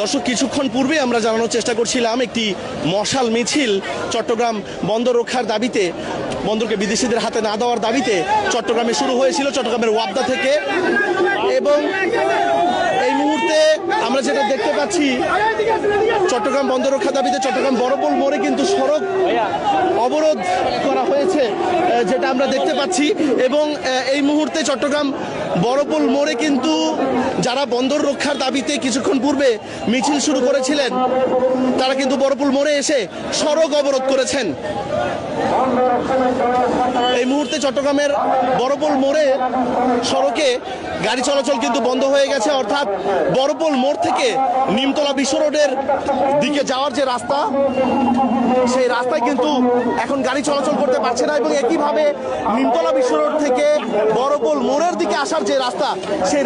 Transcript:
দর্শক, কিছুক্ষণ পূর্বে আমরা জানানোর চেষ্টা করছিলাম একটি মশাল মিছিল চট্টগ্রাম বন্দর রক্ষার দাবিতে, বন্দরকে বিদেশিদের হাতে না দেওয়ার দাবিতে চট্টগ্রামে শুরু হয়েছিল, চট্টগ্রামের ওয়াপদা থেকে। এবং এই মুহূর্তে আমরা যেটা দেখতে পাচ্ছি, চট্টগ্রাম বন্দর রক্ষার দাবিতে চট্টগ্রাম বড়পোল মোড়ে কিন্তু সড়ক অবরোধ করা হয়েছে, যেটা আমরা দেখতে পাচ্ছি। এবং এই মুহূর্তে চট্টগ্রাম বড়পোল মোড়ে কিন্তু যারা বন্দর রক্ষার দাবিতে কিছুক্ষণ পূর্বে মিছিল শুরু করেছিলেন, তারা কিন্তু বড়পোল মোড়ে এসে সড়ক অবরোধ করেছেন। এই মুহূর্তে চট্টগ্রামের বড়পোল মোড়ে সড়কে গাড়ি চলাচল কিন্তু বন্ধ হয়ে গেছে, অর্থাৎ বড়পোল মোড় থেকে নিমতলা বিশ্ব রোডের দিকে যাওয়ার যে রাস্তা, সেই রাস্তায় কিন্তু এখন গাড়ি চলাচল করতে পারছে না। এবং একইভাবে নিমতলা বিশ্ব রোড থেকে বড়পোল মোড়ের দিকে আসার যে রাস্তা, সেই